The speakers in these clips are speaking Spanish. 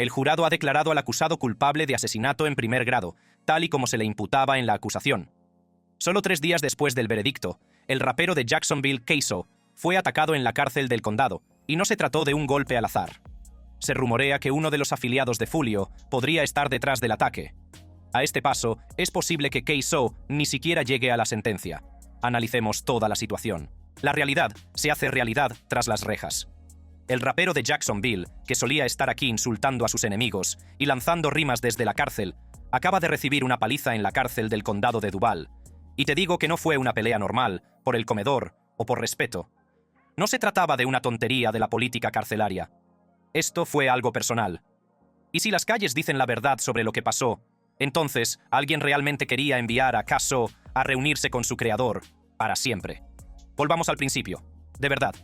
El jurado ha declarado al acusado culpable de asesinato en primer grado, tal y como se le imputaba en la acusación. Solo 3 días después del veredicto, el rapero de Jacksonville, K-So, fue atacado en la cárcel del condado, y no se trató de un golpe al azar. Se rumorea que uno de los afiliados de Fulio podría estar detrás del ataque. A este paso, es posible que K-So ni siquiera llegue a la sentencia. Analicemos toda la situación. La realidad se hace realidad tras las rejas. El rapero de Jacksonville, que solía estar aquí insultando a sus enemigos y lanzando rimas desde la cárcel, acaba de recibir una paliza en la cárcel del condado de Duval. Y te digo que no fue una pelea normal, por el comedor o por respeto. No se trataba de una tontería de la política carcelaria. Esto fue algo personal. Y si las calles dicen la verdad sobre lo que pasó, entonces alguien realmente quería enviar a K-So a reunirse con su creador para siempre. Volvamos al principio. De verdad.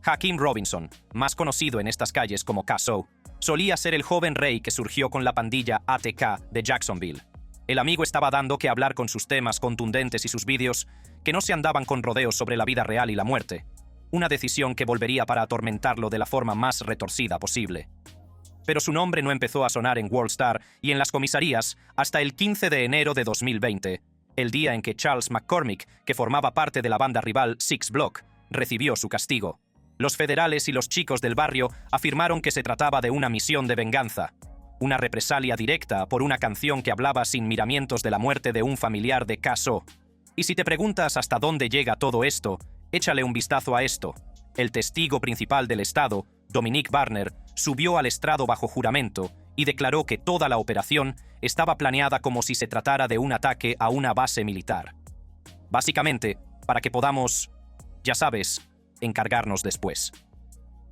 Hakeem Robinson, más conocido en estas calles como K-So, solía ser el joven rey que surgió con la pandilla ATK de Jacksonville. El amigo estaba dando que hablar con sus temas contundentes y sus vídeos, que no se andaban con rodeos sobre la vida real y la muerte. Una decisión que volvería para atormentarlo de la forma más retorcida posible. Pero su nombre no empezó a sonar en Worldstar y en las comisarías hasta el 15 de enero de 2020, el día en que Charles McCormick, que formaba parte de la banda rival Six Block, recibió su castigo. Los federales y los chicos del barrio afirmaron que se trataba de una misión de venganza, una represalia directa por una canción que hablaba sin miramientos de la muerte de un familiar de K-So. Y si te preguntas hasta dónde llega todo esto, échale un vistazo a esto. El testigo principal del Estado, Dominic Barner, subió al estrado bajo juramento y declaró que toda la operación estaba planeada como si se tratara de un ataque a una base militar. Básicamente, para que podamos, ya sabes, encargarnos después.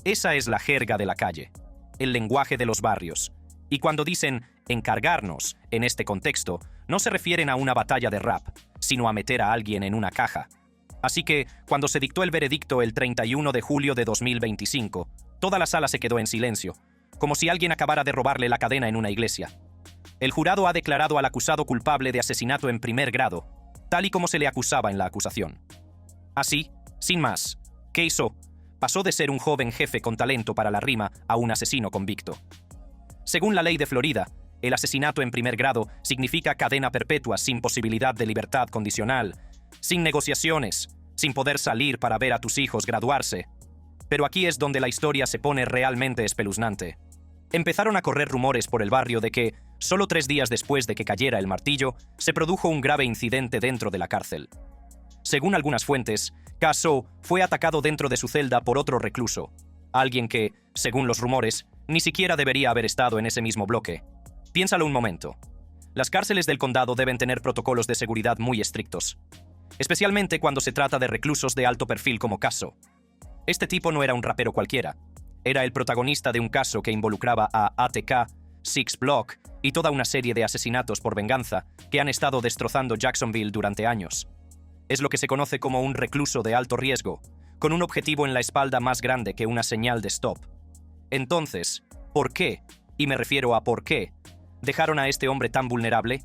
Esa es la jerga de la calle, el lenguaje de los barrios. Y cuando dicen encargarnos en este contexto, no se refieren a una batalla de rap, sino a meter a alguien en una caja. Así que, cuando se dictó el veredicto el 31 de julio de 2025, toda la sala se quedó en silencio, como si alguien acabara de robarle la cadena en una iglesia. El jurado ha declarado al acusado culpable de asesinato en primer grado, tal y como se le acusaba en la acusación. Así, sin más, K-So pasó de ser un joven jefe con talento para la rima a un asesino convicto. Según la ley de Florida, el asesinato en primer grado significa cadena perpetua sin posibilidad de libertad condicional, sin negociaciones, sin poder salir para ver a tus hijos graduarse. Pero aquí es donde la historia se pone realmente espeluznante. Empezaron a correr rumores por el barrio de que, solo 3 días después de que cayera el martillo, se produjo un grave incidente dentro de la cárcel. Según algunas fuentes, K-So fue atacado dentro de su celda por otro recluso, alguien que, según los rumores, ni siquiera debería haber estado en ese mismo bloque. Piénsalo un momento. Las cárceles del condado deben tener protocolos de seguridad muy estrictos, especialmente cuando se trata de reclusos de alto perfil como K-So. Este tipo no era un rapero cualquiera. Era el protagonista de un caso que involucraba a ATK, Six Block y toda una serie de asesinatos por venganza que han estado destrozando Jacksonville durante años. Es lo que se conoce como un recluso de alto riesgo, con un objetivo en la espalda más grande que una señal de stop. Entonces, ¿por qué? Y me refiero a por qué, ¿dejaron a este hombre tan vulnerable?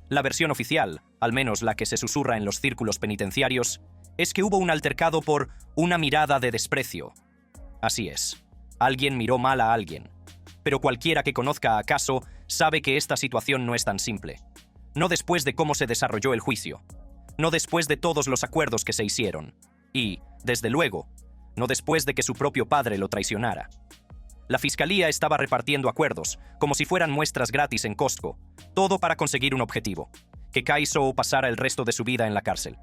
La versión oficial, al menos la que se susurra en los círculos penitenciarios, es que hubo un altercado por una mirada de desprecio. Así es, alguien miró mal a alguien. Pero cualquiera que conozca a K-So sabe que esta situación no es tan simple. No después de cómo se desarrolló el juicio. No después de todos los acuerdos que se hicieron. Y, desde luego, no después de que su propio padre lo traicionara. La fiscalía estaba repartiendo acuerdos, como si fueran muestras gratis en Costco, todo para conseguir un objetivo: que K-So pasara el resto de su vida en la cárcel.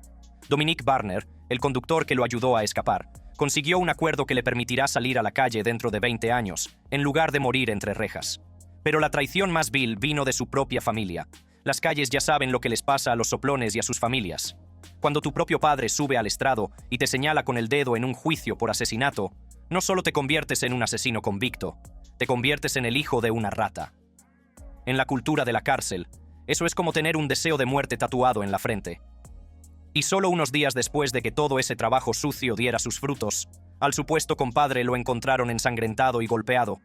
Dominic Barner, el conductor que lo ayudó a escapar, consiguió un acuerdo que le permitirá salir a la calle dentro de 20 años, en lugar de morir entre rejas. Pero la traición más vil vino de su propia familia. Las calles ya saben lo que les pasa a los soplones y a sus familias. Cuando tu propio padre sube al estrado y te señala con el dedo en un juicio por asesinato, no solo te conviertes en un asesino convicto, te conviertes en el hijo de una rata. En la cultura de la cárcel, eso es como tener un deseo de muerte tatuado en la frente. Y solo unos días después de que todo ese trabajo sucio diera sus frutos, al supuesto compadre lo encontraron ensangrentado y golpeado,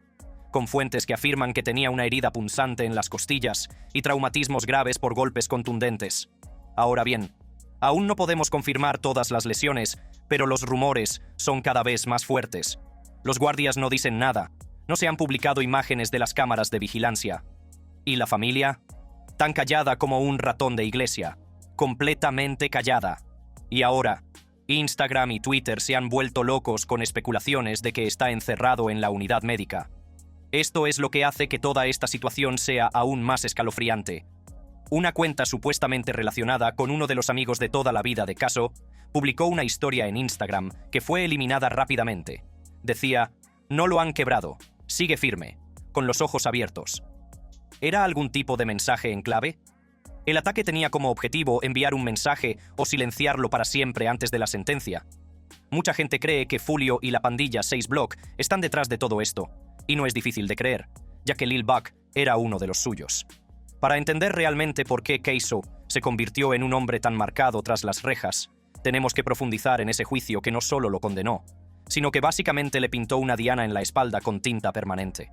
con fuentes que afirman que tenía una herida punzante en las costillas y traumatismos graves por golpes contundentes. Ahora bien, aún no podemos confirmar todas las lesiones, pero los rumores son cada vez más fuertes. Los guardias no dicen nada, no se han publicado imágenes de las cámaras de vigilancia. ¿Y la familia? Tan callada como un ratón de iglesia. Completamente callada. Y ahora, Instagram y Twitter se han vuelto locos con especulaciones de que está encerrado en la unidad médica. Esto es lo que hace que toda esta situación sea aún más escalofriante. Una cuenta supuestamente relacionada con uno de los amigos de toda la vida de Caso publicó una historia en Instagram que fue eliminada rápidamente. Decía: "No lo han quebrado, sigue firme, con los ojos abiertos". ¿Era algún tipo de mensaje en clave? El ataque tenía como objetivo enviar un mensaje o silenciarlo para siempre antes de la sentencia. Mucha gente cree que Fulio y la pandilla 6 Block están detrás de todo esto, y no es difícil de creer, ya que Lil Buck era uno de los suyos. Para entender realmente por qué Keiso se convirtió en un hombre tan marcado tras las rejas, tenemos que profundizar en ese juicio que no solo lo condenó, sino que básicamente le pintó una diana en la espalda con tinta permanente.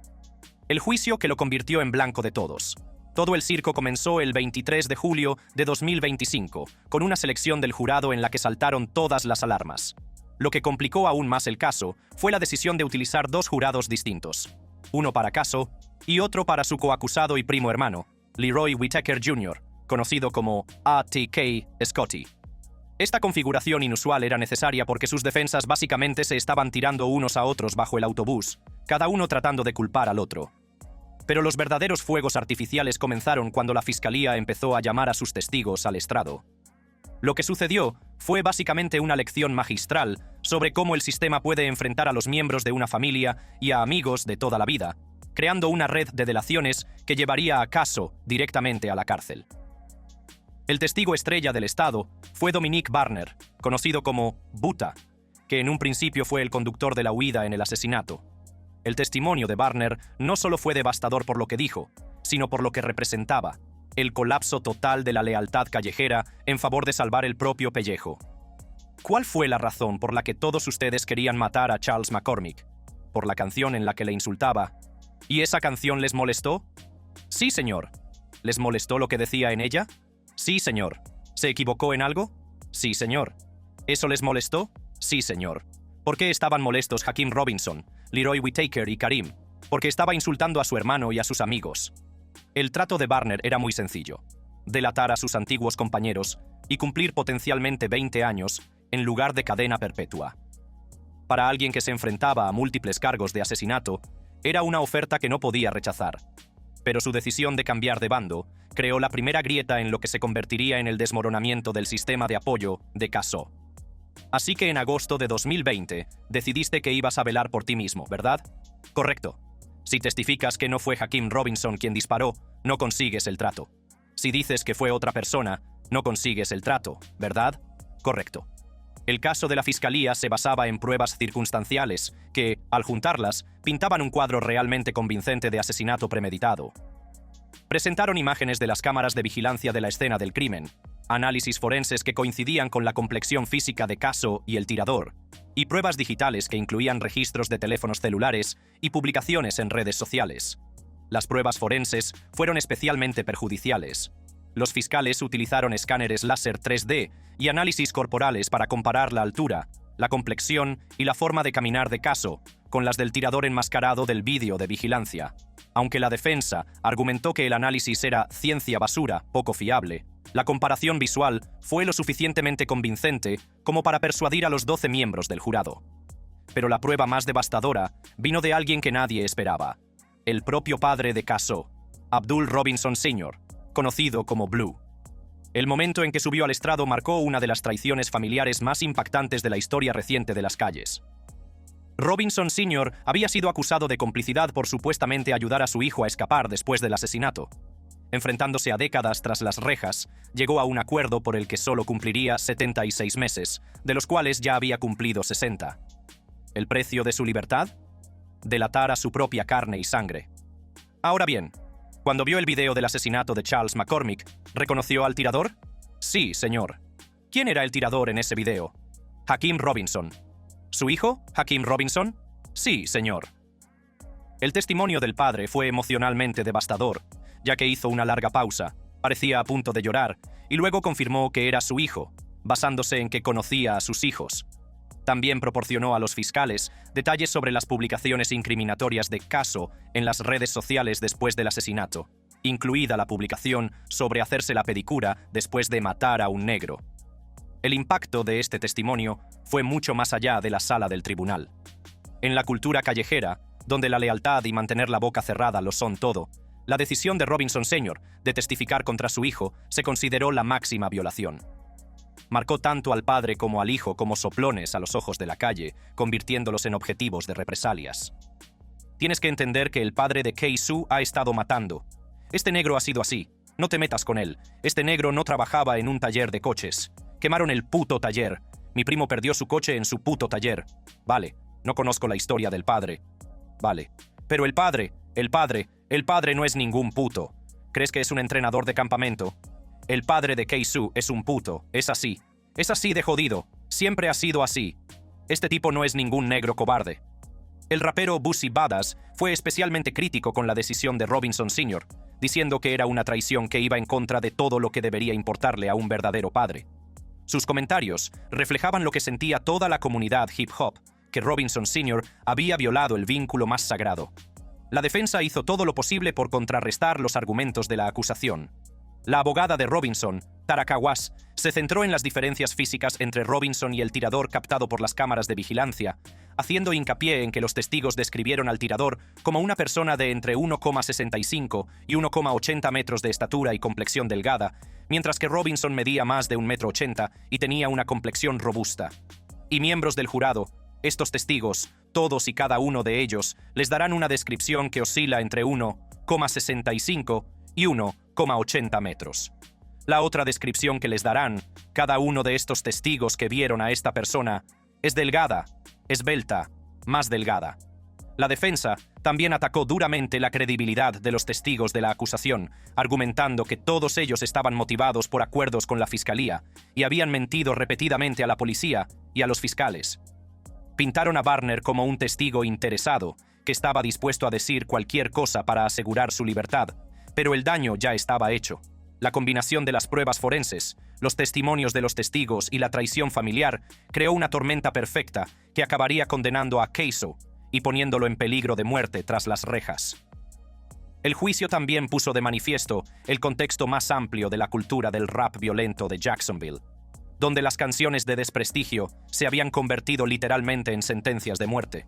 El juicio que lo convirtió en blanco de todos. Todo el circo comenzó el 23 de julio de 2025, con una selección del jurado en la que saltaron todas las alarmas. Lo que complicó aún más el caso fue la decisión de utilizar dos jurados distintos, uno para Caso y otro para su coacusado y primo hermano, Leroy Whittaker Jr., conocido como A.T.K. Scotty. Esta configuración inusual era necesaria porque sus defensas básicamente se estaban tirando unos a otros bajo el autobús, cada uno tratando de culpar al otro. Pero los verdaderos fuegos artificiales comenzaron cuando la fiscalía empezó a llamar a sus testigos al estrado. Lo que sucedió fue básicamente una lección magistral sobre cómo el sistema puede enfrentar a los miembros de una familia y a amigos de toda la vida, creando una red de delaciones que llevaría a Caso directamente a la cárcel. El testigo estrella del estado fue Dominic Barner, conocido como Buta, que en un principio fue el conductor de la huida en el asesinato. El testimonio de Barner no solo fue devastador por lo que dijo, sino por lo que representaba: el colapso total de la lealtad callejera en favor de salvar el propio pellejo. ¿Cuál fue la razón por la que todos ustedes querían matar a Charles McCormick? ¿Por la canción en la que le insultaba? ¿Y esa canción les molestó? Sí, señor. ¿Les molestó lo que decía en ella? Sí, señor. ¿Se equivocó en algo? Sí, señor. ¿Eso les molestó? Sí, señor. ¿Por qué estaban molestos Hakeem Robinson, Leroy Whittaker y Karim? Porque estaba insultando a su hermano y a sus amigos. El trato de Barner era muy sencillo: delatar a sus antiguos compañeros y cumplir potencialmente 20 años en lugar de cadena perpetua. Para alguien que se enfrentaba a múltiples cargos de asesinato, era una oferta que no podía rechazar. Pero su decisión de cambiar de bando creó la primera grieta en lo que se convertiría en el desmoronamiento del sistema de apoyo de Caso. Así que en agosto de 2020 decidiste que ibas a velar por ti mismo, ¿verdad? Correcto. Si testificas que no fue Hakeem Robinson quien disparó, no consigues el trato. Si dices que fue otra persona, no consigues el trato, ¿verdad? Correcto. El caso de la fiscalía se basaba en pruebas circunstanciales que, al juntarlas, pintaban un cuadro realmente convincente de asesinato premeditado. Presentaron imágenes de las cámaras de vigilancia de la escena del crimen, análisis forenses que coincidían con la complexión física de Caso y el tirador, y pruebas digitales que incluían registros de teléfonos celulares y publicaciones en redes sociales. Las pruebas forenses fueron especialmente perjudiciales. Los fiscales utilizaron escáneres láser 3D y análisis corporales para comparar la altura, la complexión y la forma de caminar de Caso con las del tirador enmascarado del vídeo de vigilancia. Aunque la defensa argumentó que el análisis era ciencia basura, poco fiable, la comparación visual fue lo suficientemente convincente como para persuadir a los 12 miembros del jurado. Pero la prueba más devastadora vino de alguien que nadie esperaba: el propio padre de Caso, Abdul Robinson Sr., conocido como Blue. El momento en que subió al estrado marcó una de las traiciones familiares más impactantes de la historia reciente de las calles. Robinson Sr. había sido acusado de complicidad por supuestamente ayudar a su hijo a escapar después del asesinato. Enfrentándose a décadas tras las rejas, llegó a un acuerdo por el que solo cumpliría 76 meses, de los cuales ya había cumplido 60. ¿El precio de su libertad? Delatar a su propia carne y sangre. Ahora bien, cuando vio el video del asesinato de Charles McCormick, ¿reconoció al tirador? Sí, señor. ¿Quién era el tirador en ese video? Hakeem Robinson. ¿Su hijo, Hakeem Robinson? Sí, señor. El testimonio del padre fue emocionalmente devastador, ya que hizo una larga pausa, parecía a punto de llorar, y luego confirmó que era su hijo, basándose en que conocía a sus hijos. También proporcionó a los fiscales detalles sobre las publicaciones incriminatorias de Caso en las redes sociales después del asesinato, incluida la publicación sobre hacerse la pedicura después de matar a un negro. El impacto de este testimonio fue mucho más allá de la sala del tribunal. En la cultura callejera, donde la lealtad y mantener la boca cerrada lo son todo, la decisión de Robinson Sr. de testificar contra su hijo se consideró la máxima violación. Marcó tanto al padre como al hijo como soplones a los ojos de la calle, convirtiéndolos en objetivos de represalias. Tienes que entender que el padre de Kay-Soo ha estado matando. Este negro ha sido así. No te metas con él. Este negro no trabajaba en un taller de coches. Quemaron el puto taller. Mi primo perdió su coche en su puto taller. Vale, no conozco la historia del padre. Vale. Pero el padre no es ningún puto. ¿Crees que es un entrenador de campamento? El padre de Kay-Soo es un puto. Es así. Es así de jodido. Siempre ha sido así. Este tipo no es ningún negro cobarde. El rapero Boosie Badass fue especialmente crítico con la decisión de Robinson Sr., diciendo que era una traición que iba en contra de todo lo que debería importarle a un verdadero padre. Sus comentarios reflejaban lo que sentía toda la comunidad hip hop, que Robinson Sr. había violado el vínculo más sagrado. La defensa hizo todo lo posible por contrarrestar los argumentos de la acusación. La abogada de Robinson, Tara Kawas, se centró en las diferencias físicas entre Robinson y el tirador captado por las cámaras de vigilancia, haciendo hincapié en que los testigos describieron al tirador como una persona de entre 1,65 y 1,80 metros de estatura y complexión delgada, mientras que Robinson medía más de 1,80 m y tenía una complexión robusta. Y miembros del jurado, estos testigos, todos y cada uno de ellos, les darán una descripción que oscila entre 1,65 y 1,80 metros. La otra descripción que les darán, cada uno de estos testigos que vieron a esta persona, es delgada, esbelta, más delgada. La defensa también atacó duramente la credibilidad de los testigos de la acusación, argumentando que todos ellos estaban motivados por acuerdos con la fiscalía y habían mentido repetidamente a la policía y a los fiscales. Pintaron a Barner como un testigo interesado, que estaba dispuesto a decir cualquier cosa para asegurar su libertad, pero el daño ya estaba hecho. La combinación de las pruebas forenses, los testimonios de los testigos y la traición familiar creó una tormenta perfecta que acabaría condenando a Kay-Soo y poniéndolo en peligro de muerte tras las rejas. El juicio también puso de manifiesto el contexto más amplio de la cultura del rap violento de Jacksonville, donde las canciones de desprestigio se habían convertido literalmente en sentencias de muerte.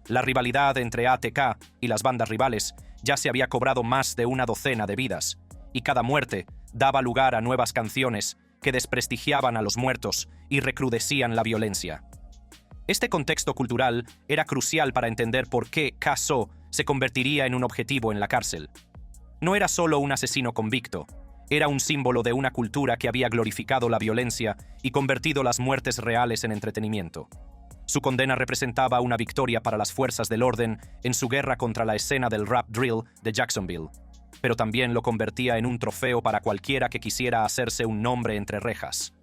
La rivalidad entre ATK y las bandas rivales ya se había cobrado más de una docena de vidas, y cada muerte daba lugar a nuevas canciones que desprestigiaban a los muertos y recrudecían la violencia. Este contexto cultural era crucial para entender por qué Kay-Soo se convertiría en un objetivo en la cárcel. No era solo un asesino convicto, era un símbolo de una cultura que había glorificado la violencia y convertido las muertes reales en entretenimiento. Su condena representaba una victoria para las fuerzas del orden en su guerra contra la escena del rap drill de Jacksonville, pero también lo convertía en un trofeo para cualquiera que quisiera hacerse un nombre entre rejas.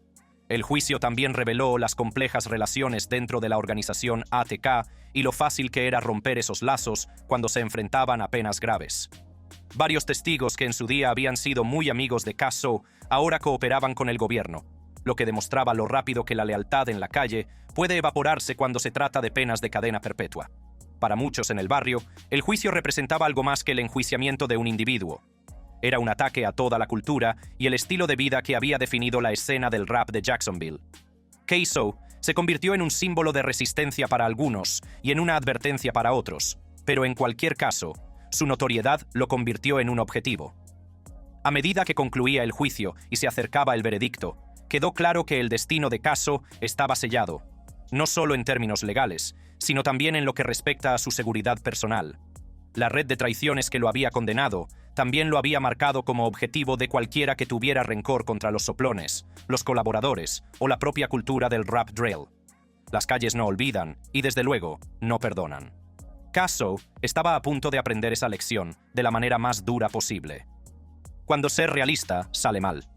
El juicio también reveló las complejas relaciones dentro de la organización ATK y lo fácil que era romper esos lazos cuando se enfrentaban a penas graves. Varios testigos que en su día habían sido muy amigos de Kay-Soo ahora cooperaban con el gobierno, lo que demostraba lo rápido que la lealtad en la calle puede evaporarse cuando se trata de penas de cadena perpetua. Para muchos en el barrio, el juicio representaba algo más que el enjuiciamiento de un individuo. Era un ataque a toda la cultura y el estilo de vida que había definido la escena del rap de Jacksonville. Kay-Soo se convirtió en un símbolo de resistencia para algunos y en una advertencia para otros, pero en cualquier caso, su notoriedad lo convirtió en un objetivo. A medida que concluía el juicio y se acercaba el veredicto, quedó claro que el destino de Kay-Soo estaba sellado, no solo en términos legales, sino también en lo que respecta a su seguridad personal. La red de traiciones que lo había condenado también lo había marcado como objetivo de cualquiera que tuviera rencor contra los soplones, los colaboradores o la propia cultura del rap drill. Las calles no olvidan y, desde luego, no perdonan. Kay-Soo estaba a punto de aprender esa lección de la manera más dura posible. Cuando ser realista sale mal.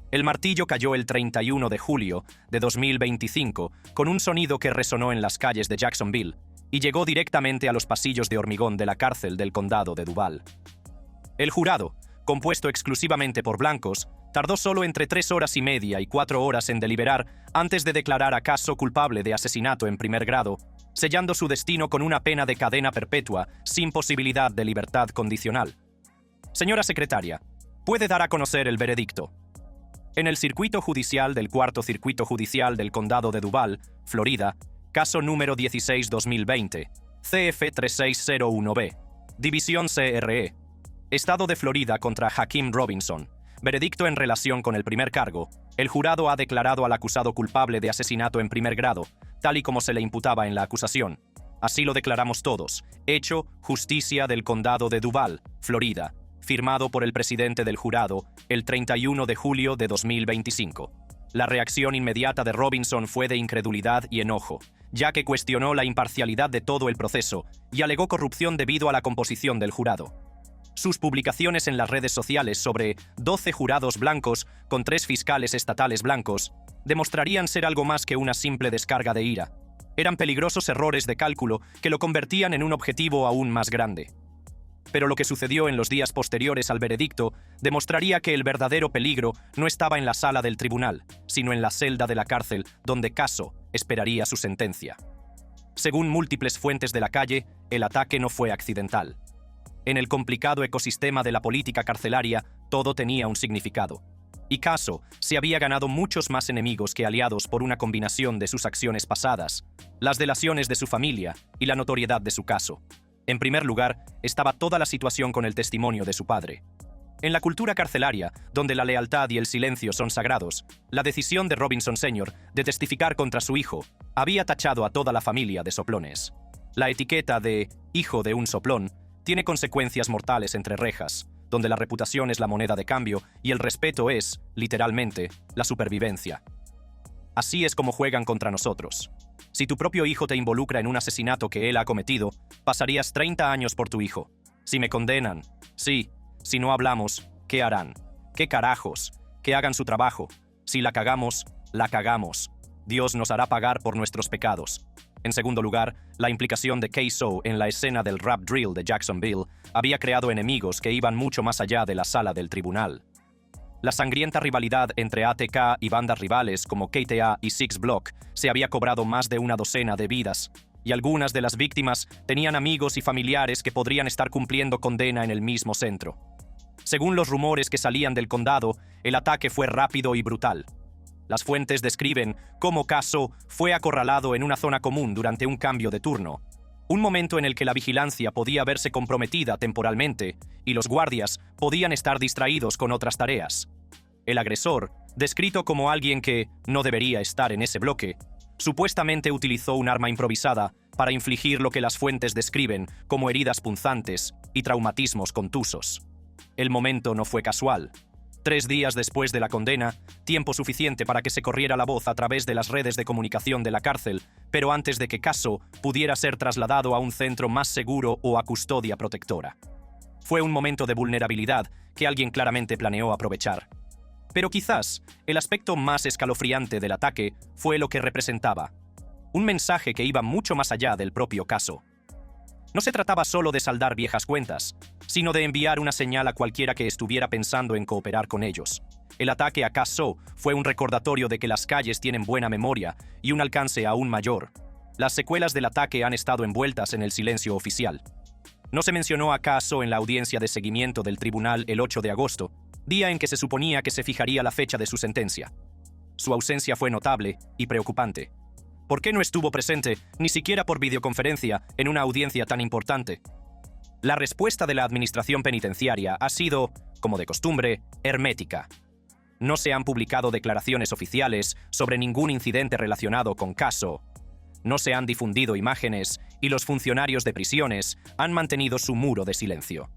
El martillo cayó el 31 de julio de 2025 con un sonido que resonó en las calles de Jacksonville y llegó directamente a los pasillos de hormigón de la cárcel del condado de Duval. El jurado, compuesto exclusivamente por blancos, Tardó solo entre 3 horas y media y 4 horas en deliberar antes de declarar a Casso culpable de asesinato en primer grado, sellando su destino con una pena de cadena perpetua sin posibilidad de libertad condicional. Señora secretaria, ¿puede dar a conocer el veredicto? En el circuito judicial del Cuarto Circuito Judicial del Condado de Duval, Florida, caso número 16-2020, CF3601B, División CRE, Estado de Florida contra Hakeem Robinson. Veredicto en relación con el primer cargo. El jurado ha declarado al acusado culpable de asesinato en primer grado, tal y como se le imputaba en la acusación. Así lo declaramos todos. Hecho, Justicia del Condado de Duval, Florida. Firmado por el presidente del jurado, el 31 de julio de 2025. La reacción inmediata de Robinson fue de incredulidad y enojo, ya que cuestionó la imparcialidad de todo el proceso y alegó corrupción debido a la composición del jurado. Sus publicaciones en las redes sociales sobre 12 jurados blancos con 3 fiscales estatales blancos demostrarían ser algo más que una simple descarga de ira. Eran peligrosos errores de cálculo que lo convertían en un objetivo aún más grande. Pero lo que sucedió en los días posteriores al veredicto demostraría que el verdadero peligro no estaba en la sala del tribunal, sino en la celda de la cárcel donde Casso esperaría su sentencia. Según múltiples fuentes de la calle, el ataque no fue accidental. En el complicado ecosistema de la política carcelaria, todo tenía un significado. Y Casso se había ganado muchos más enemigos que aliados por una combinación de sus acciones pasadas, las delaciones de su familia y la notoriedad de su caso. En primer lugar, estaba toda la situación con el testimonio de su padre. En la cultura carcelaria, donde la lealtad y el silencio son sagrados, la decisión de Robinson Sr. de testificar contra su hijo había tachado a toda la familia de soplones. La etiqueta de «hijo de un soplón» tiene consecuencias mortales entre rejas, donde la reputación es la moneda de cambio y el respeto es, literalmente, la supervivencia. Así es como juegan contra nosotros. Si tu propio hijo te involucra en un asesinato que él ha cometido, pasarías 30 años por tu hijo. Si me condenan, sí. Si no hablamos, ¿qué harán? ¿Qué carajos? Que hagan su trabajo. Si la cagamos, la cagamos. Dios nos hará pagar por nuestros pecados. En segundo lugar, la implicación de Casso en la escena del rap drill de Jacksonville había creado enemigos que iban mucho más allá de la sala del tribunal. La sangrienta rivalidad entre ATK y bandas rivales como KTA y Six Block se había cobrado más de una docena de vidas, y algunas de las víctimas tenían amigos y familiares que podrían estar cumpliendo condena en el mismo centro. Según los rumores que salían del condado, el ataque fue rápido y brutal. Las fuentes describen cómo Casso fue acorralado en una zona común durante un cambio de turno, un momento en el que la vigilancia podía verse comprometida temporalmente y los guardias podían estar distraídos con otras tareas. El agresor, descrito como alguien que no debería estar en ese bloque, supuestamente utilizó un arma improvisada para infligir lo que las fuentes describen como heridas punzantes y traumatismos contusos. El momento no fue casual. 3 días después de la condena, tiempo suficiente para que se corriera la voz a través de las redes de comunicación de la cárcel, pero antes de que Casso pudiera ser trasladado a un centro más seguro o a custodia protectora. Fue un momento de vulnerabilidad que alguien claramente planeó aprovechar. Pero quizás el aspecto más escalofriante del ataque fue lo que representaba. Un mensaje que iba mucho más allá del propio Casso. No se trataba solo de saldar viejas cuentas, sino de enviar una señal a cualquiera que estuviera pensando en cooperar con ellos. El ataque a Casso fue un recordatorio de que las calles tienen buena memoria y un alcance aún mayor. Las secuelas del ataque han estado envueltas en el silencio oficial. No se mencionó a Casso en la audiencia de seguimiento del tribunal el 8 de agosto, día en que se suponía que se fijaría la fecha de su sentencia. Su ausencia fue notable y preocupante. ¿Por qué no estuvo presente, ni siquiera por videoconferencia, en una audiencia tan importante? La respuesta de la administración penitenciaria ha sido, como de costumbre, hermética. No se han publicado declaraciones oficiales sobre ningún incidente relacionado con Casso. No se han difundido imágenes y los funcionarios de prisiones han mantenido su muro de silencio.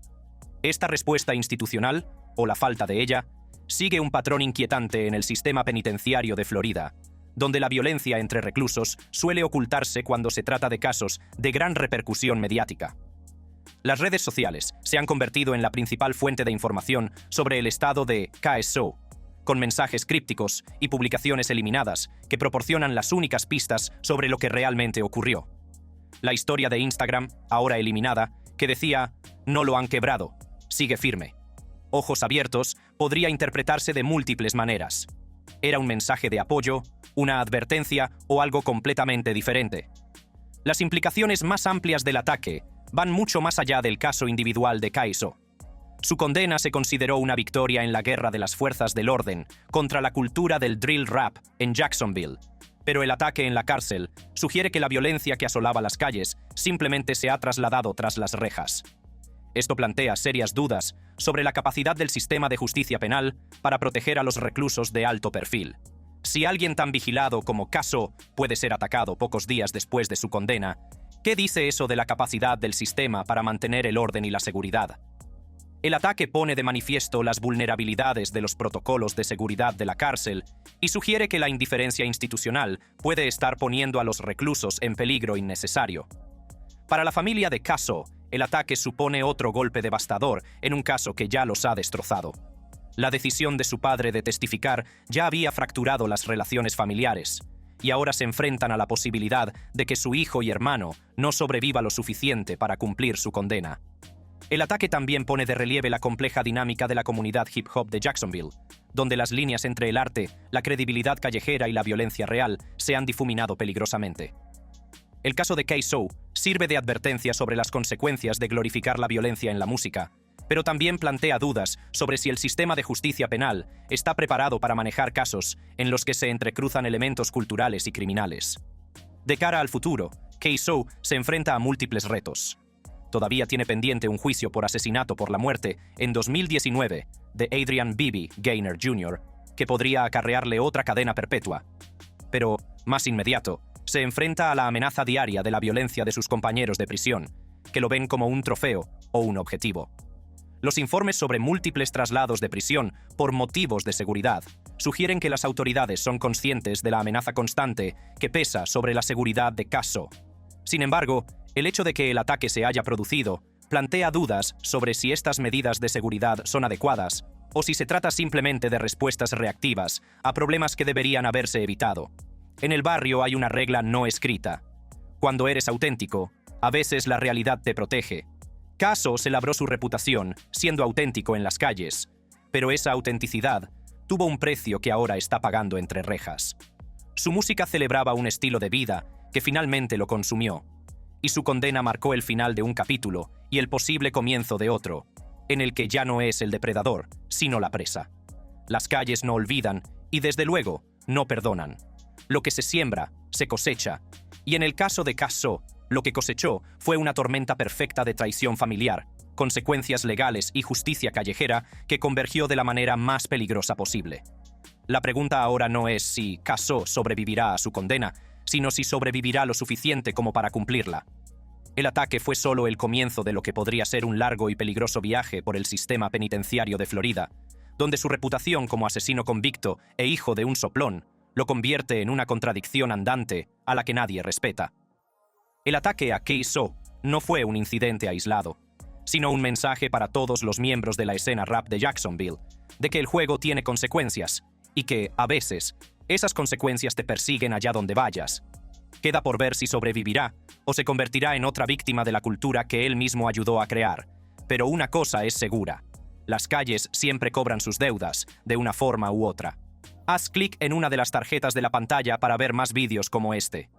Esta respuesta institucional, o la falta de ella, sigue un patrón inquietante en el sistema penitenciario de Florida, donde la violencia entre reclusos suele ocultarse cuando se trata de casos de gran repercusión mediática. Las redes sociales se han convertido en la principal fuente de información sobre el estado de Casso, con mensajes crípticos y publicaciones eliminadas que proporcionan las únicas pistas sobre lo que realmente ocurrió. La historia de Instagram, ahora eliminada, que decía «No lo han quebrado, sigue firme». ojos abiertos, podría interpretarse de múltiples maneras. ¿Era un mensaje de apoyo, una advertencia o algo completamente diferente? Las implicaciones más amplias del ataque van mucho más allá del caso individual de Kaiso. Su condena se consideró una victoria en la guerra de las fuerzas del orden contra la cultura del drill rap en Jacksonville. Pero el ataque en la cárcel sugiere que la violencia que asolaba las calles simplemente se ha trasladado tras las rejas. Esto plantea serias dudas sobre la capacidad del sistema de justicia penal para proteger a los reclusos de alto perfil. Si alguien tan vigilado como Caso puede ser atacado pocos días después de su condena, ¿qué dice eso de la capacidad del sistema para mantener el orden y la seguridad? El ataque pone de manifiesto las vulnerabilidades de los protocolos de seguridad de la cárcel y sugiere que la indiferencia institucional puede estar poniendo a los reclusos en peligro innecesario. Para la familia de Caso, el ataque supone otro golpe devastador en un caso que ya los ha destrozado. La decisión de su padre de testificar ya había fracturado las relaciones familiares, y ahora se enfrentan a la posibilidad de que su hijo y hermano no sobreviva lo suficiente para cumplir su condena. El ataque también pone de relieve la compleja dinámica de la comunidad hip hop de Jacksonville, donde las líneas entre el arte, la credibilidad callejera y la violencia real se han difuminado peligrosamente. El caso de Kaiso sirve de advertencia sobre las consecuencias de glorificar la violencia en la música, pero también plantea dudas sobre si el sistema de justicia penal está preparado para manejar casos en los que se entrecruzan elementos culturales y criminales. De cara al futuro, Kaiso se enfrenta a múltiples retos. Todavía tiene pendiente un juicio por asesinato por la muerte en 2019 de Adrian Bibi Gaynor Jr., que podría acarrearle otra cadena perpetua. Pero, más inmediato, se enfrenta a la amenaza diaria de la violencia de sus compañeros de prisión, que lo ven como un trofeo o un objetivo. Los informes sobre múltiples traslados de prisión por motivos de seguridad sugieren que las autoridades son conscientes de la amenaza constante que pesa sobre la seguridad de Caso. Sin embargo, el hecho de que el ataque se haya producido plantea dudas sobre si estas medidas de seguridad son adecuadas o si se trata simplemente de respuestas reactivas a problemas que deberían haberse evitado. En el barrio hay una regla no escrita. Cuando eres auténtico, a veces la realidad te protege. Caso se labró su reputación siendo auténtico en las calles, pero esa autenticidad tuvo un precio que ahora está pagando entre rejas. Su música celebraba un estilo de vida que finalmente lo consumió, y su condena marcó el final de un capítulo y el posible comienzo de otro, en el que ya no es el depredador, sino la presa. Las calles no olvidan y, desde luego, no perdonan. Lo que se siembra, se cosecha, y en el caso de Caso, lo que cosechó fue una tormenta perfecta de traición familiar, consecuencias legales y justicia callejera que convergió de la manera más peligrosa posible. La pregunta ahora no es si Caso sobrevivirá a su condena, sino si sobrevivirá lo suficiente como para cumplirla. El ataque fue solo el comienzo de lo que podría ser un largo y peligroso viaje por el sistema penitenciario de Florida, donde su reputación como asesino convicto e hijo de un soplón lo convierte en una contradicción andante a la que nadie respeta. El ataque a Kaiso no fue un incidente aislado, sino un mensaje para todos los miembros de la escena rap de Jacksonville, de que el juego tiene consecuencias y que, a veces, esas consecuencias te persiguen allá donde vayas. Queda por ver si sobrevivirá o se convertirá en otra víctima de la cultura que él mismo ayudó a crear. Pero una cosa es segura: las calles siempre cobran sus deudas, de una forma u otra. Haz clic en una de las tarjetas de la pantalla para ver más vídeos como este.